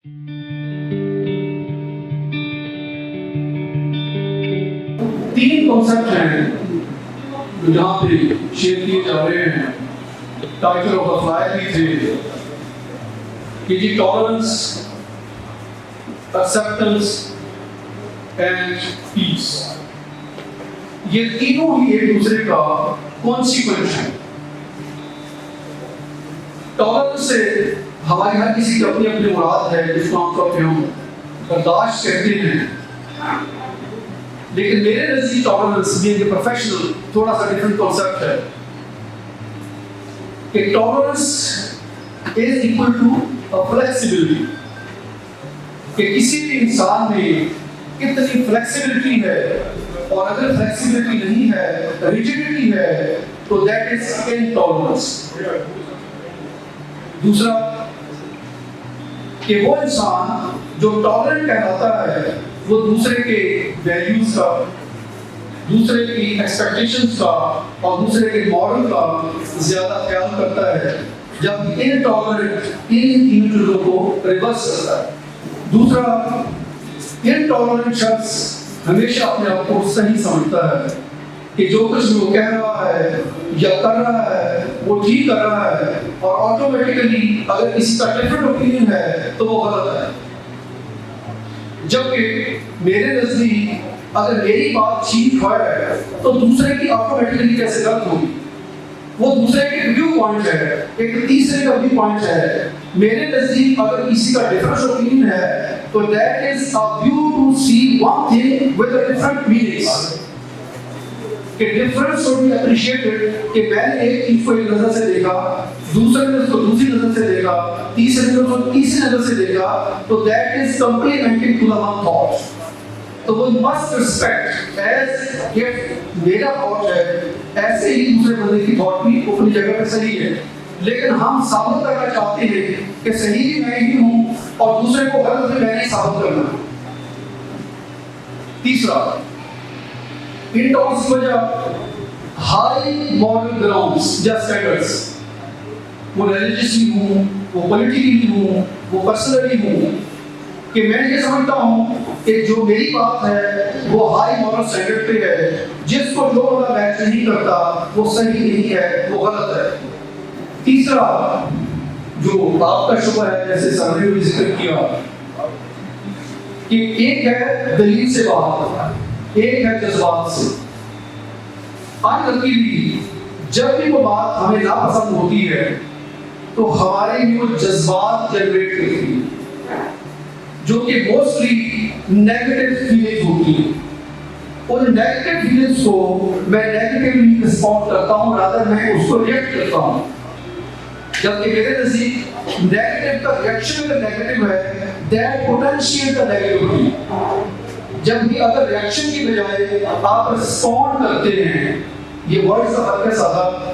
تین کانسیپٹ ہیں جو جہاں پہ شیئر کیے جا رہے ہیں. ٹائٹل آف فلائر بھی تھے کہ جی ٹالرنس، ایکسیپٹنس اینڈ پیس. یہ تینوں ہی ایک دوسرے کا کانسیکوینس ہے. ٹالرنس سے ہمارے ہر کسی کی اپنی اپنی مراد ہے جس کو عام طور پہ ہم برداشت کہتے ہیں. لیکن میرے نزدیک ٹالرنس بینگ اے پروفیشنل تھوڑا سا ڈفرنٹ کانسیپٹ ہے کہ tolerance is equal to flexibility, کہ کسی بھی انسان میں کتنی فلیکسیبلٹی ہے، اور اگر فلیکسیبلٹی نہیں ہے، ریجیڈیٹی ہے، تو دیٹ از انٹالرنس. دوسرا کہ وہ انسان جو ٹالرنٹ کہلاتا ہے وہ دوسرے کے ویلیوز کا، دوسرے کی ایکسپیکٹیشنز کا اور دوسرے کے مورل کا زیادہ خیال کرتا ہے، جب انٹالرنٹ ان تینوں چیزوں کو ریورس کرتا ہے. دوسرا، انٹالرنٹ شخص ہمیشہ اپنے آپ کو صحیح سمجھتا ہے کہ جو کچھ وہ کہہ رہا ہے یا کر رہا ہے وہ ٹھیک کر رہا ہے، اور آٹومیٹیکلی اگر کسی کا ڈفرنٹ اوپینین ہے تو وہ غلط ہے. جبکہ میرے نزدیک اگر میری بات ٹھیک ہے تو دوسرے کی آٹومیٹیکلی کیسے غلط ہوگی؟ وہ دوسرے کے ویو پوائنٹ ہے، ایک تیسرے کا ویو پوائنٹ ہے. میرے نزدیک اگر کسی کا ڈفرنٹ اوپینین ہے تو that is a view to see one thing with a different meanings. کہ ڈفرنس شوڈ بی اپریشیٹڈ، کہ میں نے ایک چیز کو ایک نظر سے دیکھا، دوسرے نے اس کو دوسری نظر سے دیکھا، تیسرے نے اس کو تیسری نظر سے دیکھا، تو that is complementing to the one thought. تو وہ مسٹ ریسپیکٹ ایز اف میرا تھاٹ ہے ایسے ہی دوسرے بندے کی تھاٹ بھی اپنی جگہ پہ صحیح ہے. لیکن ہم ثابت کرنا چاہتے ہیں کہ صحیح بھی میں ہی ہوں اور دوسرے کو غلط بھی میں نہیں ثابت کرنا. تیسرا، انٹالرنس کی وجہ ہائی مورل گراؤنڈس یا اسٹینڈرڈس، وہ ریلیجیسلی ہوں، وہ پولیٹیکلی ہوں، وہ پرسنلی ہوں، کہ میں یہ سمجھتا ہوں کہ جو میری بات ہے وہ ہائی مورل اسٹینڈرڈ پہ ہے، جس کو جو بندہ میچ نہیں کرتا وہ صحیح نہیں ہے، وہ غلط ہے. تیسرا جو آپ کا شبہ ہے، جیسے سر نے بھی ذکر کیا، کہ ایک ہے دلیل سے بات، ایک ہے جذبات سے. بھی جب بھی وہ بات ہمیں ناپسند ہوتی ہے تو ہمارے لیے وہ جذبات جنریٹ کرتی ہیں جو کہ موسٹلی نیگیٹو فیلنگز ہوتی ہیں. ان نیگیٹو فیلنگز کو میں نیگیٹولی رسپونڈ کرتا ہوں، رادر میں اس کو ریئیکٹ کرتا ہوں. جبکہ میرے نزدیک نیگیٹو کا ریئیکشن اگر نیگیٹو ہے دیٹ پوٹینشیل کا نیگیٹیوٹی. جب بھی اگر ریئیکشن کی بجائے آپ رسپونڈ کرتے ہیں، یہ ورڈ کا فرق ہے سادہ،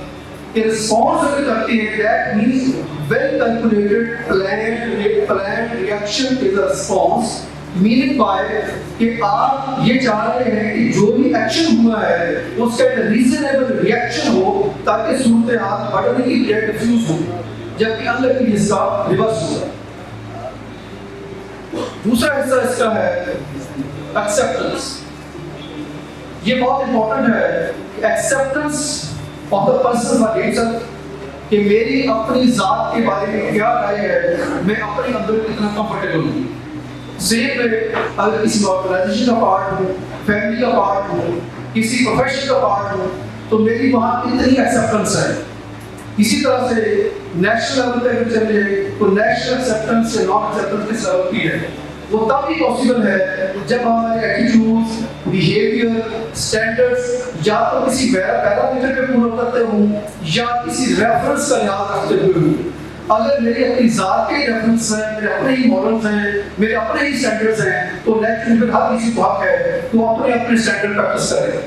کہ رسپونس اگر کرتے ہیں that means well calculated planned reaction is a response, meaning by کہ آپ یہ چاہ رہے ہیں کہ جو بھی ایکشن ہوا ہے اس کا ریزنیبل ریئیکشن ہو تاکہ صورتحال بڑھنے کی بجائے ڈیفیوز ہو، جبکہ اندر کی اس کا ریورس ہوا. دوسرا حصہ اس کا ہے ایکسیپٹنس. یہ بہت امپورٹنٹ ہے کہ acceptance of the person for himself, کہ میری اپنی ذات کے بارے میں کیا رائے ہے، میں اپنے اندر کتنا کمفرٹیبل ہوں. سیم ہے اگر کسی آرگنائزیشن کا پارٹ ہوں، فیملی کا پارٹ ہوں، کسی پروفیشن کا پارٹ ہوں، تو میری وہاں کتنی ایکسیپٹنس ہے. اسی طرح سے نیشنل لیول پہ اگر چلے تو نیشنل ایکسیپٹنس سے نان ایکسیپٹنس کس لیول کی ہے. وہ تب ہی پاسبل ہے جب ہمارے ایٹیٹیوڈز، بیہیویئر، اسٹینڈرڈز یا تو کسی پیرامیٹر پہ پورا کرتے ہوں یا کسی ریفرنس کا لحاظ رکھتے ہوئے ہوں. اگر میری اپنی ذات کے ریفرنس ہیں، میرے اپنے ہی مورلز ہیں، میرے اپنے ہی اسٹینڈرڈز ہیں، تو نیچرلی ہر کسی کو حق ہے تو اپنے اپنے اسٹینڈرڈ پریکٹس کرے.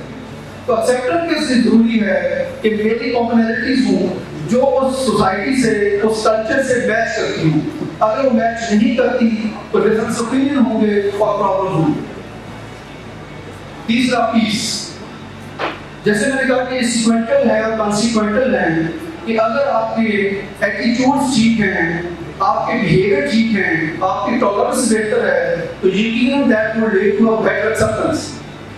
تو ایکسیپٹنس کے لیے ضروری ہے کہ میری کامنالٹیز ہوں جو اس سوسائٹی سے، اس کلچر سے میچ کرتی ہوں. اگر وہ میچ نہیں کرتی تو ڈفرنس اوپینین ہوں گے اور پرابلم ہوں گے. تیسرا پیس، جیسے میں نے کہا کہ سیکوینٹل ہے اور کانسیکوینٹل ہے، کہ اگر آپ کے ایٹیٹیوڈز ٹھیک ہیں آپ کے بیہیویئر ٹھیک ہیں, آپ کی ٹالرنس بہتر ہے, تو یقیناً that will lead to a better acceptance.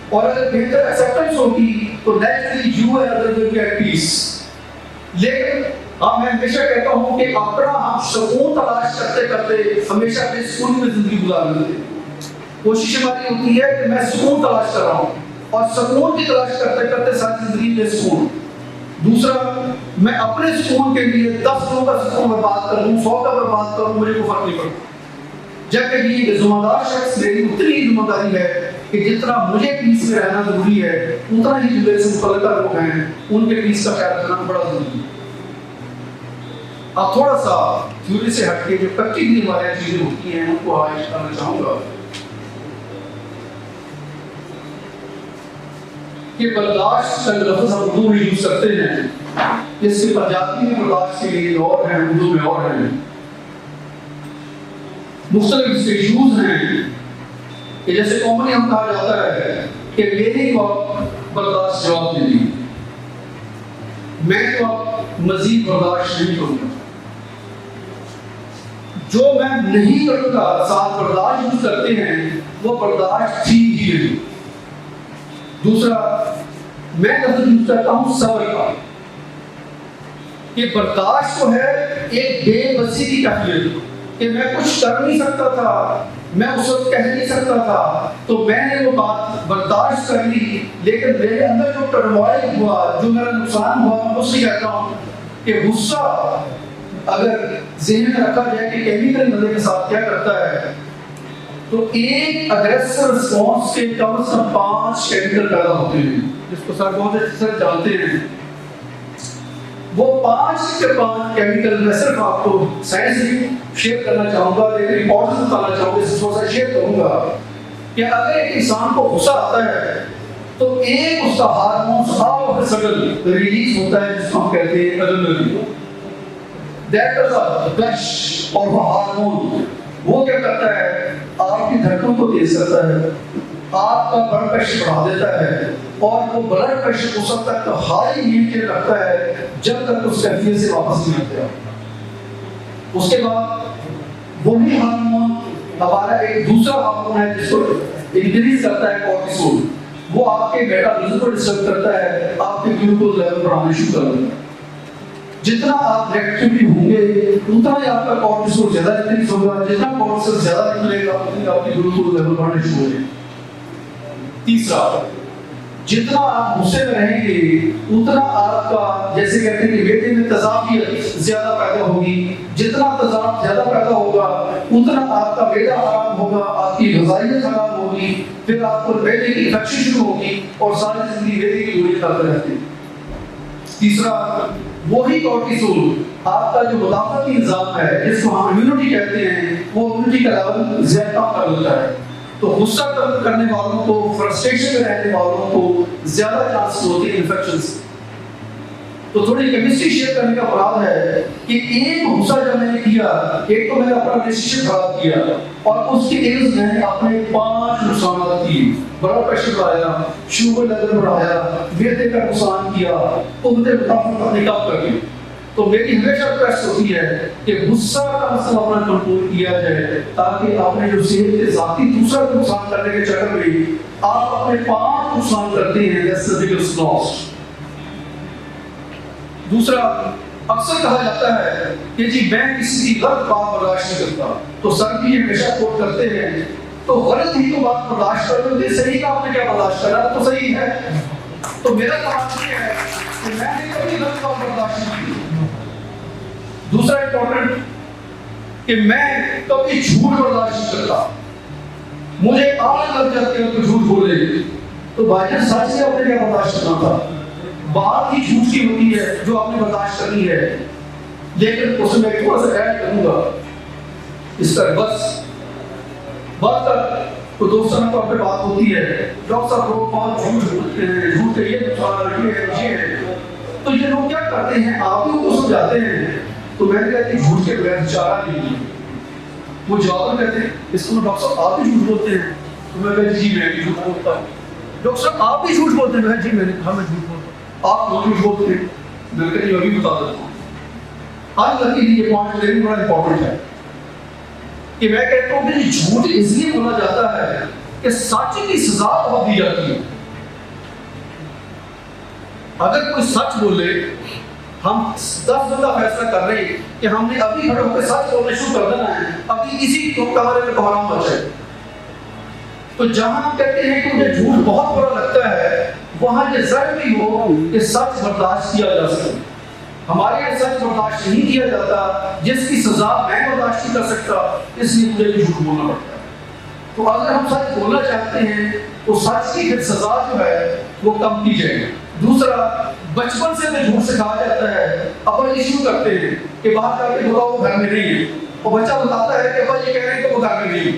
اور اگر بہتر ایکسیپٹنس ہوگی تو naturally you and other will be at peace. لیکن میں ہمیشہ کہتا ہوں کہ اپنا ہم سکون تلاش کرتے کرتے ہمیشہ بے سکونی میں زندگی گزار لیتے ہیں. کوشش ہماری ہوتی ہے کہ میں سکون تلاش کر رہا ہوں, اور سکون کی تلاش کرتے کرتے ساری زندگی بے سکون. دوسرا, میں اپنے سکون کے لیے 10 لوگوں کا سکون برباد کر دوں, 100 کا برباد کروں, مجھے کوئی فرق نہیں پڑتا. جبکہ یہ ذمہ دار شخص میری اتنی ہی ذمہ داری ہے کہ جتنا مجھے پیس میں رہنا ضروری ہے, اتنا ہی جو میرے سے متعلقہ لوگ ہیں ان کے پیس کا خیال رکھنا بڑا ضروری ہے. اب تھوڑا سا تھیوری سے ہٹ کے جو پریکٹیکلی ہمارے چیزیں ہوتی ہیں ان کو آج کرنا چاہوں گا کہ برداشت کا لفظ ہم اردو میں یوز کرتے ہیں, اس کے پنجابی میں برداشت کے لیے اور ہیں, اردو میں اور ہیں. مختلف اس کے یوز ہیں کہ جیسے کامنلی ہم کہا جاتا ہے کہ میری وقت برداشت جواب دے دی, میں تو اب مزید برداشت نہیں کروں گا. جو میں نہیں کروں گا ساتھ برداشت یوز کرتے ہیں وہ برداشت تھی ہی نہیں. دوسرا, میں لفظ یوز کرتا ہوں صبر کا, کہ برداشت تو ہے ایک بے بسی کی کیفیت کہ میں کچھ کر نہیں سکتا تھا, میں اس وقت کہہ نہیں سکتا تھا, تو میں نے وہ بات برداشت کر لی. لیکن میرے اندر جو ٹرموائل ہوا, جو میرا نقصان ہوا, میں اس سے کہتا ہوں کہ غصہ اگر ذہن میں رکھا جائے کہ کیمیکل مزے کے ساتھ کیا کرتا ہے, تو ایک اگریسو رسپانس کے کم از کم 5 کیمیکل پیدا ہوتے ہیں, جس کو سر بہت اچھے سے جانتے ہیں. وہ 5 کے 5 کیمیکل میں صرف آپ کو سائنس شیئر کرنا چاہوں گا, لیکن امپورٹنس بتانا چاہوں گا, اس کو شیئر کروں گا کہ اگر ایک انسان کو غصہ آتا ہے تو ایک اس کا ہارمونس آف سڈن ریلیز ہوتا ہے جس کو ہم کہتے ہیں ایڈرینلین. دیٹ از ا بلش, اور وہ ہارمون وہ کیا کرتا ہے, آپ کی دھڑکنوں کو تیز کرتا ہے, آپ کا بلڈ پریشر بڑھا دیتا ہے, اور وہ بلڈ پریشر اس وقت تک ہائی مینٹین رکھتا ہے جب تک اس کیفیت سے واپس نہیں آتے. اس کے بعد وہی ہارمون ہمارا ایک دوسرا ہارمون ہے جس کو انکریز کرتا ہے کورٹیسول, وہ آپ کے میٹابولزم کو ڈسٹرب کرتا ہے, آپ کے گلوکوز لیول بڑھانا شروع کر دیتا ہے. جتنا آپ ریکٹیولی ہوں گے اتنا ہی آپ کا کورٹیسول زیادہ انکریز ہوگا, جتنا کورٹیسول زیادہ نکلے گا اتنا آپ کے گلوکوز لیول بڑھنے شروع ہو جائے. تیسرا, جتنا آپ غصے میں رہیں گے اتنا آپ کا جیسے کہتے ہیں کہ بیٹے میں تضادیت زیادہ پیدا ہوگی, جتنا تضاد زیادہ پیدا ہوگا اتنا آپ کا بیٹا خراب ہوگا, آپ کی غذائیت خراب ہوگی, پھر آپ کو بیٹے کی انفیکشن شروع ہوگی اور ساری زندگی بیٹے کی گولی کھاتے رہتے ہیں. تیسرا, وہی کورٹیسول آپ کا جو مدافعتی نظام ہے جس کو ہم امیونٹی کہتے ہیں, وہ امیونٹی کا لیول زیادہ کر دیتا ہے. تو غصہ کرنے والوں کو, فرسٹریشن میں رہنے والوں کو زیادہ چانس ہوتے ہیں انفیکشن سے. تو تھوڑی کیمسٹری شیئر کرنے کا مراد ہے کہ ایک غصہ جب میں نے کیا, ایک تو میں نے اپنا ریلیشنشپ خراب کیا, اور اس کے عوض میں نے اپنے 5 نقصانات کیے. بلڈ پریشر بڑھایا, شوگر لیول بڑھایا, معدے کا نقصان کیا, تو مجھے مطابق اپنے کم کر کے. تو میری ہمیشہ ریکویسٹ ہوتی ہے کہ غصہ کا مسئلہ اپنا کنٹرول کیا جائے, تاکہ آپ نے جو صحت کے ذاتی دوسرا نقصان کرنے کے چکر میں آپ اپنے 5 نقصان کرتے ہیں. دیٹس دی بگیسٹ لاس. دوسرا, اکثر کہا جاتا ہے کہ جی میں کسی کی غلط بات برداشت نہیں کرتا, تو سر بھی ہمیشہ کوٹ کرتے ہیں تو غلط ہی تو بات برداشت کرو گے, صحیح کا آپ نے کیا برداشت کرا, تو صحیح ہے. تو میرا کام یہ ہے کہ میں نے کبھی غلط بات برداشت نہیں کی. دوسرا امپورٹنٹ کہ میں کبھی جھوٹ برداشت نہیں کرتا. مجھے آگ لگ جاتی ہے تو جھوٹ بولے, تو بھائی جان سچ سے آپ نے کیا برداشت کرنا تھا, بات ہی جھوٹ کی ہوتی ہے جو آپ نے برداشت کرنی ہے. لیکن اس میں تھوڑا سا ایڈ کروں گا اس طرح, بس بات کر تو دوستوں طور پہ بات ہوتی ہے, ڈاکٹر صاحب لوگ بہت جھوٹ بولتے ہیں, جھوٹ کے یہ نقصان ہے. تو یہ لوگ کیا کرتے ہیں, آپ ہی کو سمجھاتے ہیں. تو میں نے کہا کہ جھوٹ کے بغیر چارہ نہیں. وہ جواب کہتے ہیں اس کو ڈاکٹر صاحب آپ بھی جھوٹ بولتے ہیں. تو میں کہا جی میں بھی جھوٹ بولتا ہوں. ڈاکٹر صاحب آپ بھی جھوٹ بولتے ہیں. میں جی میں نے کہا میں جھوٹ بولتا ہوں. آپ لوگ جھوٹ بولتے ہیں. میں نے کہا یہ ابھی بتا دیتا ہوں. آج لگی یہ پوائنٹ میرے بڑا امپورٹنٹ ہے. کہ میں کہتا ہوں کہ جھوٹ اس لیے بولا جاتا ہے کہ سچ کی سزا بہت دی جاتی ہے. اگر کوئی سچ بولے، ہم 10 بندہ فیصلہ کر رہے ہیں کہ ہم نے ابھی کھڑے ہو کے سچ بولنے شروع کر دینا ہے، ابھی کسی کمرے میں بحران بچے، تو جہاں ہم کہتے ہیں کہ مجھے جھوٹ بہت برا لگتا ہے، وہاں یہ ضروری ہو کہ سچ برداشت کیا جا سکے. ہمارے یہاں سچ برداشت نہیں کیا جاتا، جس کی سزا میں برداشت نہیں کر سکتا، اس لیے مجھے جھوٹ بولنا پڑتا ہے. تو اگر ہم سچ بولنا چاہتے ہیں تو سچ کی پھر سزا جو ہے وہ کم کی جائے. دوسرا، بچپن سے ہمیں جھوٹ سکھایا جاتا ہے. اب یہ شروع کرتے ہیں کہ باہر جا کے بتاؤ وہ گھر میں نہیں ہے، اور بچہ بتاتا ہے کہ ابا یہ کہہ رہے ہیں کہ وہ گھر میں نہیں ہے.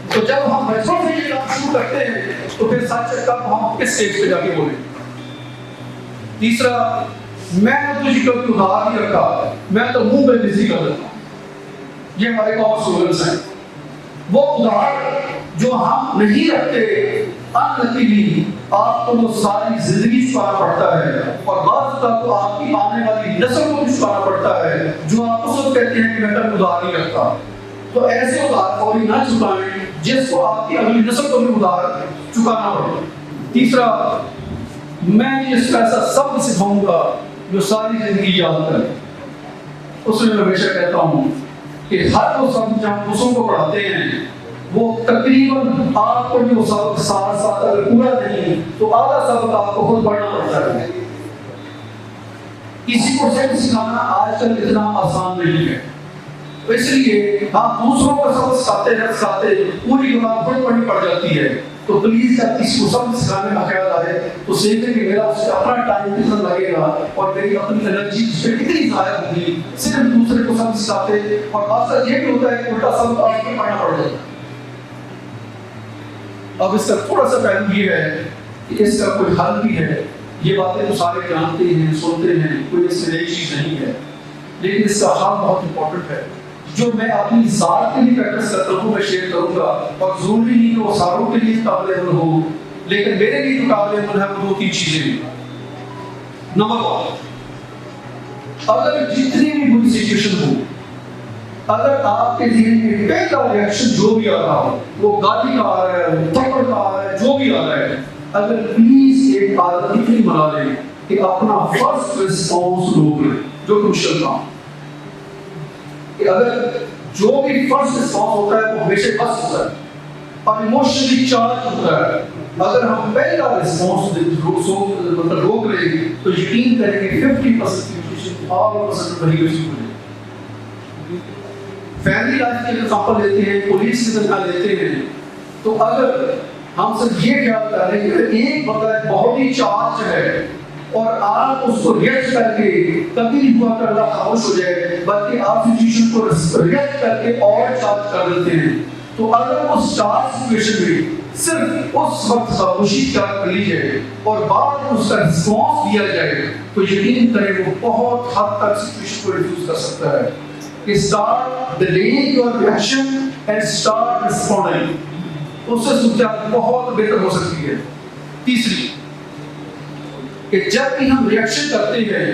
تو جب ہم بچپن سے یہ کام شروع کرتے ہیں تو پھر سچ کب ہم کس اسٹیج پہ جا کے بولیں. تیسرا، میں نے تجھے کبھی ادھار نہیں رکھا، میں تو منہ پہ بزی کر دیتا ہوں. یہ ہمارے کامن سلوگنس ہیں. وہ ادھار جو ہم نہیں رکھتے، انلکیلی آپ کو وہ ساری زندگی چکانا پڑتا ہے، اور بعض اوقات تو آپ کی آنے والی نسل کو بھی چکانا پڑتا ہے جو آپ اس وقت کہتے ہیں کہ میں کبھی ادھار نہیں رکھتا. تو ایسے ادھار فوری نہ چکائیں جس کو آپ کی اگلی نسل کو بھی ادھار چکانا پڑے. تیسرا، میں اس کا ایسا سبق سکھاؤں گا جو ساری زندگی یاد کرے. اس میں ہمیشہ کہتا ہوں کہ ہر وہ سبق جب دوسروں کو پڑھاتے ہیں وہ تقریباً آپ کو جو سبق ساتھ ساتھ اگر پورا نہیں تو آدھا سبق آپ کو خود پڑھنا پڑتا ہے. کسی کو سبق سکھانا آج کل اتنا آسان نہیں ہے، تو اس لیے آپ دوسروں کو سبق سکھاتے پوری کتاب خود پڑھنی پڑ جاتی ہے. تو پلیز جب کسی کو سبق سکھانے کا خیال آئے تو سیکھیں کہ میرا اس کا اپنا ٹائم کتنا لگے گا اور میری اپنی انرجی اس پہ کتنی ضائع ہوگی صرف دوسرے کو سبق سکھاتے. اور خاص یہ بھی ہوتا ہے کہ الٹا سبق آپ کو پڑھنا پڑ جاتا ہے. اب اس کا تھوڑا سا پہلو یہ ہے کہ اس کا کوئی حل بھی ہے. یہ باتیں تو سارے جانتے ہیں، سنتے ہیں، کوئی اس میں نئی چیز نہیں ہے، لیکن اس کا حل بہت امپورٹنٹ ہے. جو میں اپنی ذات کے لیے پریکٹس کرتا ہوں میں شیئر کروں گا، اور ضروری نہیں کہ وہ ساروں کے لیے قابل عمل ہو، لیکن میرے لیے جو قابل عمل ہے وہ 2-3 چیزیں. نمبر 1، اگر جتنی بھی بری سچویشن ہو، اگر آپ کے ذہن میں پہلا ریئیکشن جو بھی آ رہا ہو، وہ گالی کا آ رہا ہے، تھپڑ کا آ رہا ہے، جو بھی آ رہا ہے، اگر پلیز ایک عادت اتنی بنا لیں کہ اپنا فرسٹ رسپانس لو کریں، جو کروشل کام کہ اگر جو بھی فرسٹ رسپانس ہوتا ہے وہ ہمیشہ بس ہوتا ہے اور ایموشنلی چارج ہوتا ہے. اگر ہم پہلا رسپانس روک لیں تو یقین کریں کہ 50% وہی ہو جائے. فیملی لائف کی ایگزامپل لیتے ہیں، پولیس کی طرح لیتے ہیں، تو اگر ہم صرف یہ خیال کر رہے ہیں کہ ایک بندہ بہت ہی چارج ہے اور آپ اس کو ریئیکٹ کر کے کبھی نہیں ہوا کر اللہ خاموش ہو جائے بلکہ آپ سچویشن کو ریئیکٹ کر کے اور چارج کر دیتے ہیں، تو اگر اس چارج سچویشن میں صرف اس وقت خاموشی اختیار کر لی جائے اور بعد میں اس کا رسپانس دیا جائے تو یقین کریں وہ بہت حد تک سچویشن کو ریڈیوس کر سکتا ہے. Start delaying your reaction and start responding. اس سے صورتحال بہت بہتر ہو سکتی ہے. تیسری، کہ جب بھی ہم ریئیکشن کرتے ہیں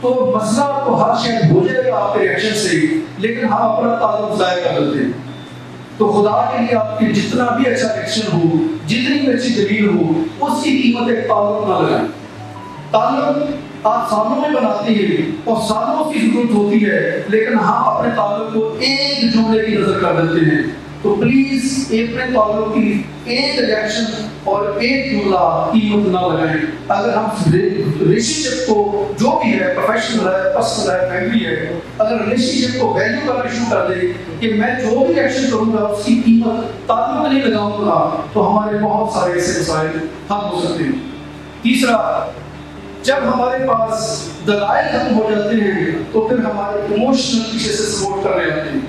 تو مسئلہ تو ہر شاید ہو جائے گا آپ کے ریئیکشن سے، لیکن ہم اپنا تعلق ضائع کر دیتے ہیں. تو خدا کے لیے آپ کے جتنا بھی اچھا ریئیکشن ہو، جتنی بھی اچھی دلیل ہو، اس کی قیمت ایک تعلق نہ لگائیں. تعلق آپ سالوں میں بناتے ہیں اور سالوں کی ضرورت ہوتی ہے، لیکن ہم اپنے تعلق کو ایک جملے کی نظر کر دیتے ہیں. تو پلیز اپنے تعلق کی ایک ریئیکشن اور ایک جملہ قیمت نہ لگائیں. اگر ہم ریلیشن شپ کو جو بھی ہے، پروفیشنل ہے، پرسنل ہے، فیملی ہے، اگر ریلیشن شپ کو ویلیو کرنا شروع کر دیں کہ میں جو بھی ریئیکشن کروں گا اس کی قیمت تعلق نہیں لگاؤں گا، تو ہمارے بہت سارے ایسے مسائل حل ہو سکتے ہیں. تیسرا، جب ہمارے پاس دلائل ختم ہو جاتے ہیں تو پھر ہمارے ایموشنل پیچھے سے سپورٹ کرنے آتے ہیں.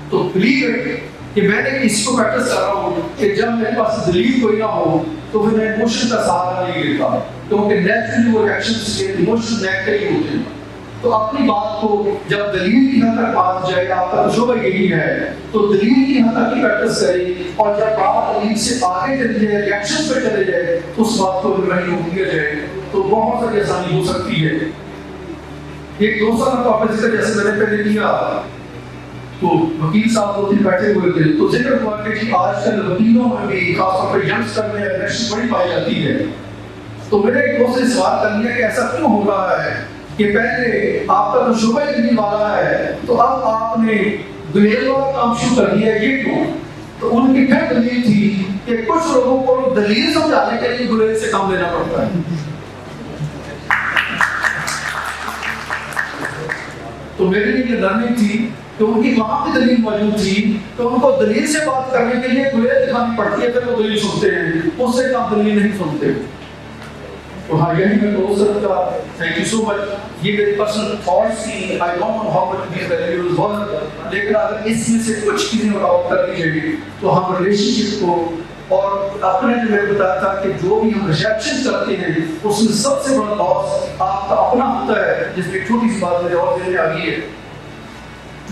تو بلیو کہ میں نے کسی کو پریکٹس کر رہا ہوں کہ جب میرے پاس دلیل کوئی نہ ہو تو پھر میں ایموشن کا سہارا نہیں لیتا، کیونکہ نیچرلی وہ ریئیکشنز کے ایموشن نیگیٹو ہوتے ہیں. تو اپنی بات کو جب دلیل کی حد تک بات جائے، آپ کا تجربہ یہی ہے، تو دلیل کی حد تک کی پریکٹس کریں، اور جب بات دلیل سے آگے چلی جائے، ریئیکشن پہ چلے جائے، اس بات کو نہیں روک دیا جائے تو بہت ساری آسانی ہو سکتی ہے. ایک دوسرا ٹاپک جیسے میں نے پہلے کیا تو وکیل صاحب دو دن بیٹھے ہوئے تھے تو ذکر ہوا کہ جی آج کل وکیلوں میں بھی خاص طور پر ینگسٹر میں اگریشن بڑی پائی جاتی ہے. تو میرے ایک دوست نے سوال کر لیا کہ ایسا کیوں ہو رہا ہے کہ پہلے آپ کا تو شعبہ دلیل والا ہے تو اب آپ نے دلیل والا کام شروع کر دیا, یہ کیوں؟ تو ان کی پھر دلیل تھی کہ کچھ لوگوں کو دلیل سمجھانے کے لیے دلیل سے کام لینا پڑتا ہے. تو میرے لیے یہ لرننگ تھی کہ ان کی وہاں کی دلیل موجود تھی تو ان کو دلیل سے بات کرنے کے لیے دلیل دکھانی پڑتی ہے, پھر وہ دلیل سنتے ہیں, اس سے کام دلیل نہیں سنتے. تو ہاں یہی میں دوست کا تھینک یو سو مچ. یہ میری پرسنل تھاٹس تھی, I don't know how much these values work, لیکن اگر اس میں سے کچھ چیزیں نوٹ آؤٹ کر لیجیے تو ہم ریلیشن شپ کو اور اپنے جو میں بتایا تھا کہ جو بھی ہم ریسپشن کرتے ہیں اس میں سب سے بڑا لاس آپ کا اپنا ہوتا ہے, جس میں چھوٹی سی بات میرے اور دل میں آ گئی ہے.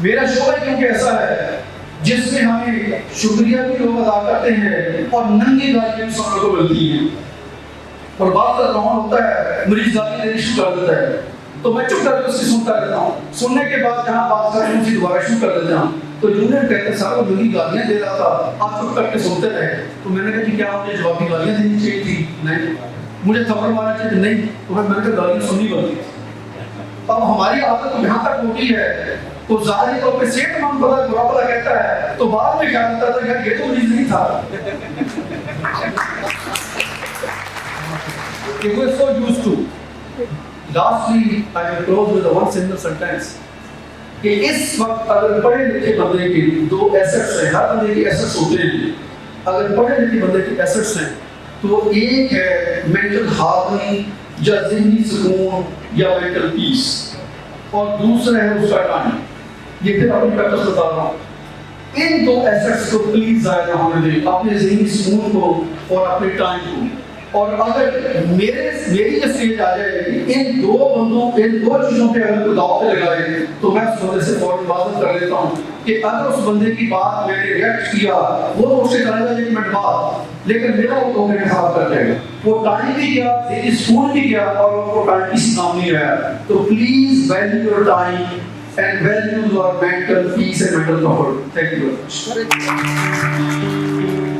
میرا شعبہ کیونکہ ایسا ہے جس میں ہمیں شکریہ بھی لوگ ادا کرتے ہیں اور ننگی گالیاں انسانوں کو ملتی ہیں, اور بات کا روان ہوتا ہے مریض گالی دینے شروع کر دیتا ہے تو میں چپ کر کے اس کی سنتا رہتا ہوں. سننے کے بعد جہاں بات کر رہے ہیں اسی دوبارہ شروع کر دیتا ہوں. تو جونیئر کہتے ہیں صاحب ننگی گالیاں دے رہا تھا, آپ چپ کر کے سنتے رہے. تو میں نے کہا جی کیا مجھے جوابی گالیاں دینی چاہیے تھی؟ نہیں. مجھے تھپڑ مارنا چاہیے تھا؟ نہیں. تو میں نے کہا گالیاں سننی بنتی. اب ہماری عادت یہاں تک ہوتی ہے تو ظاہری طور پہ صحت مند بندہ برا بھلا کہتا ہے تو بعد میں خیال آتا تھا یار یہ تو مریض نہیں تھا. We're so used to. Lastly, I will close with a one single sentence. کہ اس وقت اگر پڑھے لکھے بندے کے دو ایسٹس ہیں, ہر بندے کے ایسٹس ہوتے ہیں. اگر پڑھے لکھے بندے کے ایسٹس ہیں تو ایک ہے مینٹل ہارمنی یا ذہنی سکون یا مینٹل پیس, اور دوسرا ہے اس کا ٹائم. یہ پھر اپنی پریکٹس بتا رہا ہوں. ان دو ایسٹس کو پلیز ضائع نہ ہونے دیں, اپنے ذہنی سکون کو اور اپنے ٹائم کو. اور اگر میری جو اسٹیج آ جائے ان دو چیزوں پہ اگر کوئی داؤ پہ لگائے تو میں اس بندے سے فوراً واضح کر لیتا ہوں کہ اگر اس بندے کی بات میں نے ریئیکٹ کیا وہ تو اس سے کرے گا 1 منٹ بعد, لیکن میرا وہ 2 منٹ خراب کر دے گا. وہ ٹائم بھی گیا, ذہنی سکون بھی گیا, اور وہ ٹائم کسی کام نہیں رہا. تو please value your time and value your mental peace and mental comfort. Thank you very much.